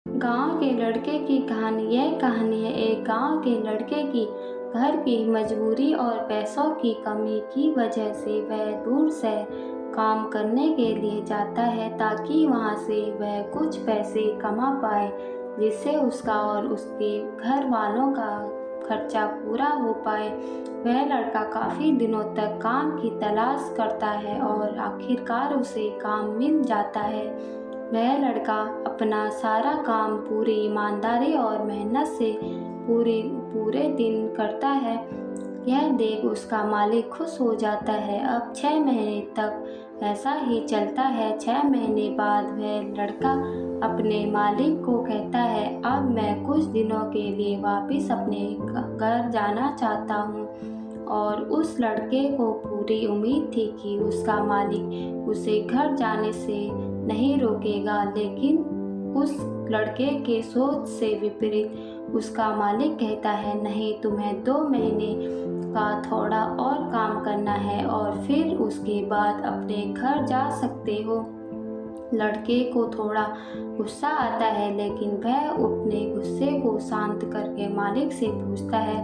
गांव के लड़के की कहानी। यह कहानी है एक गांव के लड़के की। घर की मजबूरी और पैसों की कमी की वजह से वह दूर से काम करने के लिए जाता है ताकि वहां से वह कुछ पैसे कमा पाए, जिससे उसका और उसके घर वालों का खर्चा पूरा हो पाए। वह लड़का काफ़ी दिनों तक काम की तलाश करता है और आखिरकार उसे काम मिल जाता है। वह लड़का अपना सारा काम पूरी ईमानदारी और मेहनत से पूरे दिन करता है। यह देख उसका मालिक खुश हो जाता है। अब 6 महीने तक ऐसा ही चलता है। 6 महीने बाद वह लड़का अपने मालिक को कहता है, अब मैं कुछ दिनों के लिए वापस अपने घर जाना चाहता हूँ। और उस लड़के को पूरी उम्मीद थी कि उसका मालिक उसे घर जाने से नहीं रोकेगा, लेकिन उस लड़के के सोच से विपरीत उसका मालिक कहता है, नहीं, तुम्हें 2 महीने का थोड़ा और काम करना है और फिर उसके बाद अपने घर जा सकते हो। लड़के को थोड़ा गुस्सा आता है, लेकिन वह अपने गुस्से को शांत करके मालिक से पूछता है,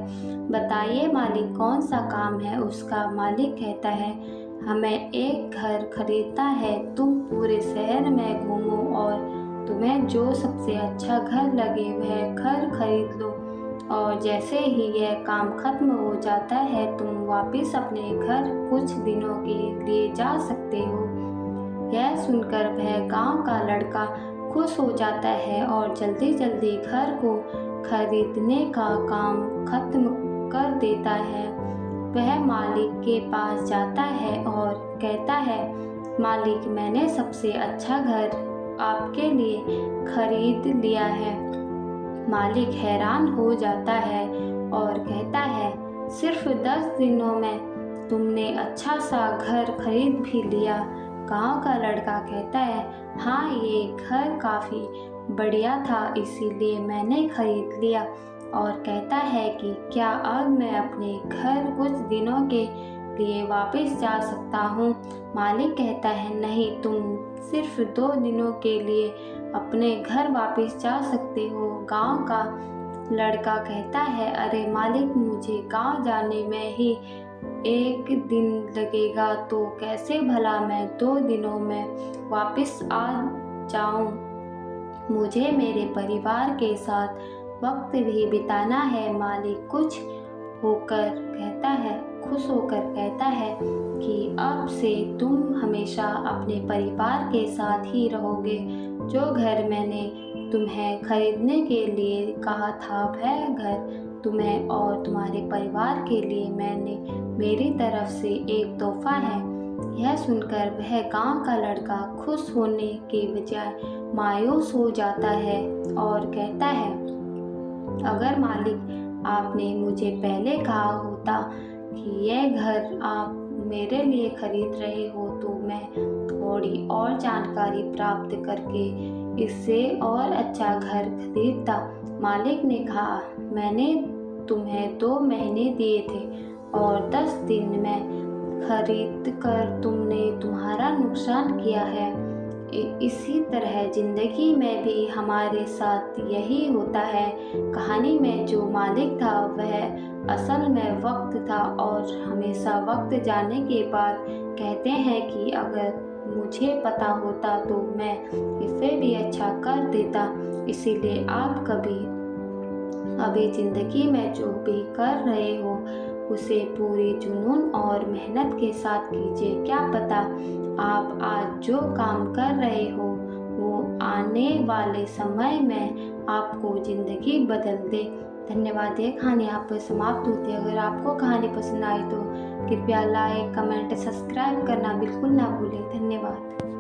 बताइए मालिक, कौन सा काम है। उसका मालिक कहता है, हमें एक घर खरीदना है। तुम पूरे शहर में घूमो और तुम्हें जो सबसे अच्छा घर लगे वह घर खरीद लो, और जैसे ही यह काम खत्म हो जाता है तुम वापस अपने घर कुछ दिनों के लिए जा सकते हो। यह सुनकर वह गांव का लड़का खुश हो जाता है और जल्दी जल्दी घर को खरीदने का काम खत्म कर देता है। वह मालिक के पास जाता है और कहता है, मालिक, मैंने सबसे अच्छा घर आपके लिए खरीद लिया है। मालिक हैरान हो जाता है और कहता है, सिर्फ 10 दिनों में तुमने अच्छा सा घर खरीद भी लिया। गांव का लड़का कहता है, हाँ, ये घर काफ़ी बढ़िया था, इसीलिए मैंने खरीद लिया। और कहता है कि क्या अब मैं अपने घर कुछ दिनों के लिए वापस जा सकता हूँ। मालिक कहता है, नहीं, तुम सिर्फ 2 दिनों के लिए अपने घर वापस जा सकते हो। गांव का लड़का कहता है, अरे मालिक, मुझे गांव जाने में ही 1 दिन लगेगा, तो कैसे भला मैं 2 दिनों में वापस आ जाऊं। मुझे मेरे परिवार के साथ वक्त भी बिताना है। मालिक खुश होकर कहता है कि अब से तुम हमेशा अपने परिवार के साथ ही रहोगे। जो घर मैंने तुम्हें खरीदने के लिए कहा था, वह घर तुम्हें और तुम्हारे परिवार के लिए मेरी तरफ से एक तोहफा है। यह सुनकर वह गांव का लड़का खुश होने के बजाय मायूस हो जाता है और कहता है, अगर मालिक, आपने मुझे पहले कहा होता कि यह घर आप मेरे लिए खरीद रहे हो, तो मैं थोड़ी और जानकारी प्राप्त करके इससे और अच्छा घर खरीदता। मालिक ने कहा, मैंने तुम्हें 2 महीने दिए थे और 10 दिन में खरीद कर तुमने तुम्हारा नुकसान किया है। इसी तरह जिंदगी में भी हमारे साथ यही होता है। कहानी में जो मालिक था वह असल में वक्त था, और हमेशा वक्त जाने के बाद कहते हैं कि अगर मुझे पता होता तो मैं इससे भी अच्छा कर देता। इसीलिए आप अभी ज़िंदगी में जो भी कर रहे हो उसे पूरी जुनून और मेहनत के साथ कीजिए। क्या पता आप आज जो काम कर रहे हो वो आने वाले समय में आपको ज़िंदगी बदल दे। धन्यवाद। ये कहानी यहाँ पर समाप्त होती है। अगर आपको कहानी पसंद आई तो कृपया लाइक, कमेंट, सब्सक्राइब करना बिल्कुल ना भूलें। धन्यवाद।